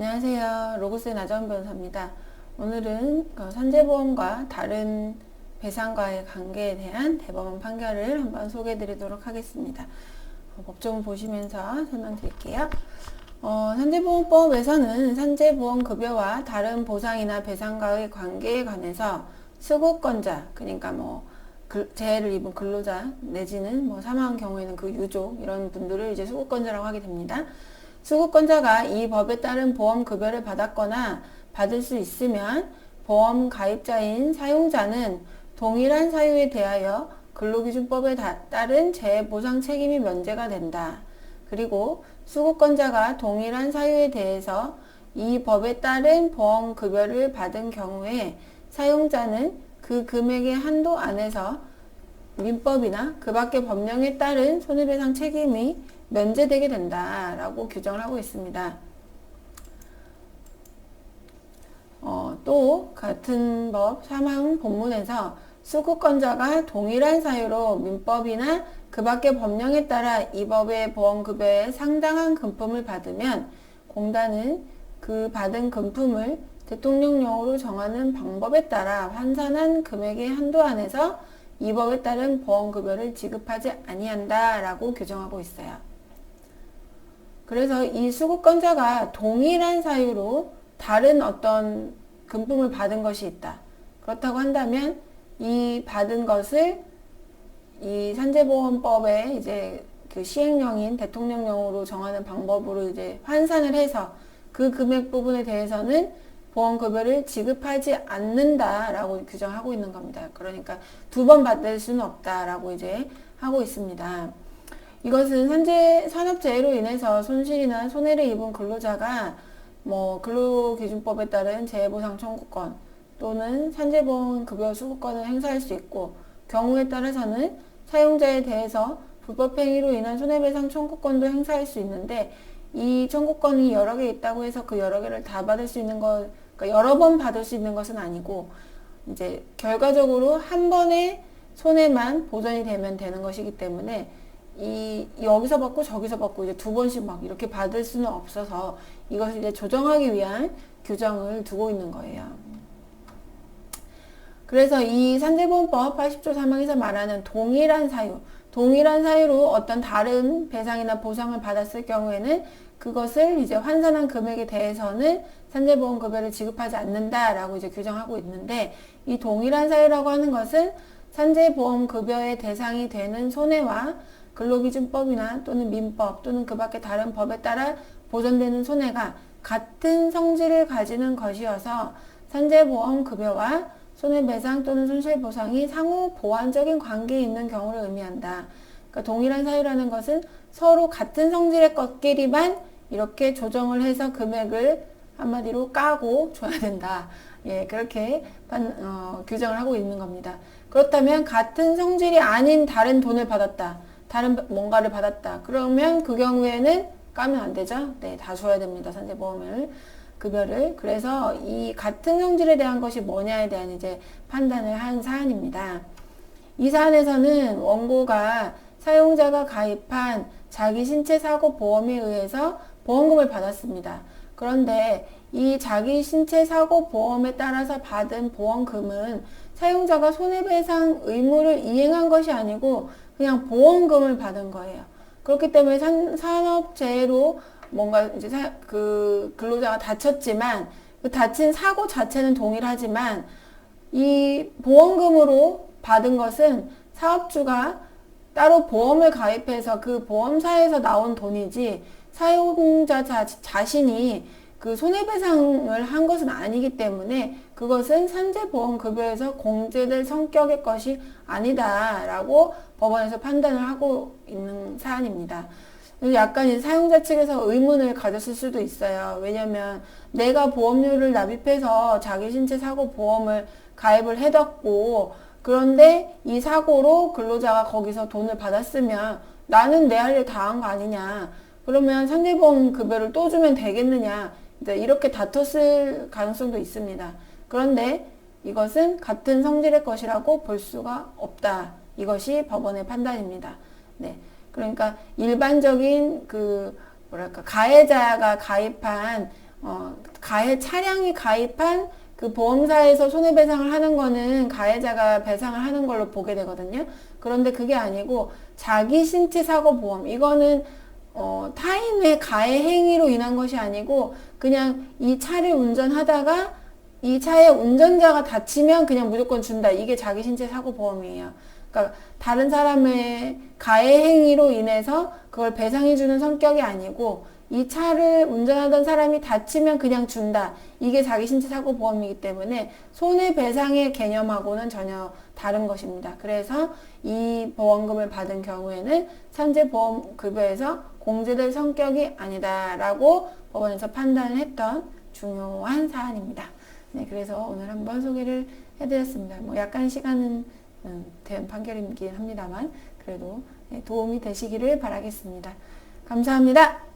안녕하세요. 로고스의 나정원 변호사입니다. 오늘은 산재보험과 다른 배상과의 관계에 대한 대법원 판결을 한번 소개해 드리도록 하겠습니다. 법조문 보시면서 설명드릴게요. 산재보험법에서는 산재보험급여와 다른 보상이나 배상과의 관계에 관해서 수급권자, 그러니까 재해를 입은 근로자 내지는 사망한 경우에는 그 유족 이런 분들을 이제 수급권자라고 하게 됩니다. 수급권자가 이 법에 따른 보험급여를 받았거나 받을 수 있으면 보험 가입자인 사용자는 동일한 사유에 대하여 근로기준법에 따른 재해보상 책임이 면제가 된다. 그리고 수급권자가 동일한 사유에 대해서 이 법에 따른 보험급여를 받은 경우에 사용자는 그 금액의 한도 안에서 민법이나 그 밖의 법령에 따른 손해배상 책임이 면제되게 된다라고 규정을 하고 있습니다. 또 같은 법 사망 본문에서 수급권자가 동일한 사유로 민법이나 그 밖의 법령에 따라 이 법의 보험급여에 상당한 금품을 받으면 공단은 그 받은 금품을 대통령령으로 정하는 방법에 따라 환산한 금액의 한도 안에서 이 법에 따른 보험급여를 지급하지 아니한다 라고 규정하고 있어요. 그래서 이 수급권자가 동일한 사유로 다른 어떤 금품을 받은 것이 있다. 그렇다고 한다면 이 받은 것을 이 산재보험법의 이제 그 시행령인 대통령령으로 정하는 방법으로 이제 환산을 해서 그 금액 부분에 대해서는 보험급여를 지급하지 않는다라고 규정하고 있는 겁니다. 그러니까 두 번 받을 수는 없다라고 이제 하고 있습니다. 이것은 산업재해로 인해서 손실이나 손해를 입은 근로자가 근로기준법에 따른 재해보상 청구권 또는 산재보험급여 수급권을 행사할 수 있고 경우에 따라서는 사용자에 대해서 불법행위로 인한 손해배상 청구권도 행사할 수 있는데 이 청구권이 여러 개 있다고 해서 그 여러 개를 다 받을 수 있는 그러니까 여러 번 받을 수 있는 것은 아니고 이제 결과적으로 한 번의 손해만 보전이 되면 되는 것이기 때문에 여기서 받고 저기서 받고 이제 두 번씩 이렇게 받을 수는 없어서 이것을 이제 조정하기 위한 규정을 두고 있는 거예요. 그래서 이 산재보험법 80조 3항에서 말하는 동일한 사유로 어떤 다른 배상이나 보상을 받았을 경우에는 그것을 이제 환산한 금액에 대해서는 산재보험급여를 지급하지 않는다라고 이제 규정하고 있는데 이 동일한 사유라고 하는 것은 산재보험급여의 대상이 되는 손해와 근로기준법이나 또는 민법 또는 그 밖의 다른 법에 따라 보전되는 손해가 같은 성질을 가지는 것이어서 산재보험급여와 손해배상 또는 손실보상이 상호 보완적인 관계에 있는 경우를 의미한다. 그러니까 동일한 사유라는 것은 서로 같은 성질의 것끼리만 이렇게 조정을 해서 금액을 한마디로 까고 줘야 된다. 예, 그렇게 규정을 하고 있는 겁니다. 그렇다면 같은 성질이 아닌 다른 돈을 받았다. 다른 뭔가를 받았다. 그러면 그 경우에는 까면 안 되죠. 네, 다 줘야 됩니다. 산재보험을 급여를. 그래서 이 같은 성질에 대한 것이 뭐냐에 대한 이제 판단을 한 사안입니다. 이 사안에서는 원고가 사용자가 가입한 자기 신체 사고 보험에 의해서 보험금을 받았습니다. 그런데 이 자기 신체 사고 보험에 따라서 받은 보험금은 사용자가 손해배상 의무를 이행한 것이 아니고 그냥 보험금을 받은 거예요. 그렇기 때문에 산업재해로 뭔가 이제 그 근로자가 다쳤지만 그 다친 사고 자체는 동일하지만 이 보험금으로 받은 것은 사업주가 따로 보험을 가입해서 그 보험사에서 나온 돈이지 사용자 자신이 그 손해배상을 한 것은 아니기 때문에 그것은 산재보험급여에서 공제될 성격의 것이 아니다라고 법원에서 판단을 하고 있는 사안입니다. 약간 이제 사용자 측에서 의문을 가졌을 수도 있어요. 왜냐면 내가 보험료를 납입해서 자기 신체 사고 보험을 가입을 해뒀고 그런데 이 사고로 근로자가 거기서 돈을 받았으면 나는 내 할 일 다 한 거 아니냐. 그러면 산재보험 급여를 또 주면 되겠느냐. 이렇게 다퉜을 가능성도 있습니다. 그런데 이것은 같은 성질의 것이라고 볼 수가 없다. 이것이 법원의 판단입니다. 네. 그러니까 일반적인 가해자가 가입한 차량이 가입한 그 보험사에서 손해배상을 하는 거는 가해자가 배상을 하는 걸로 보게 되거든요. 그런데 그게 아니고 자기 신체 사고 보험, 이거는 타인의 가해 행위로 인한 것이 아니고 그냥 이 차를 운전하다가 이 차의 운전자가 다치면 그냥 무조건 준다. 이게 자기 신체 사고 보험이에요. 그러니까 다른 사람의 가해 행위로 인해서 그걸 배상해주는 성격이 아니고 이 차를 운전하던 사람이 다치면 그냥 준다. 이게 자기 신체 사고 보험이기 때문에 손해배상의 개념하고는 전혀 다른 것입니다. 그래서 이 보험금을 받은 경우에는 산재보험급여에서 공제될 성격이 아니다라고 법원에서 판단을 했던 중요한 사안입니다. 네, 그래서 오늘 한번 소개를 해드렸습니다. 뭐 약간 시간은 된 판결이긴 합니다만 그래도 도움이 되시기를 바라겠습니다. 감사합니다.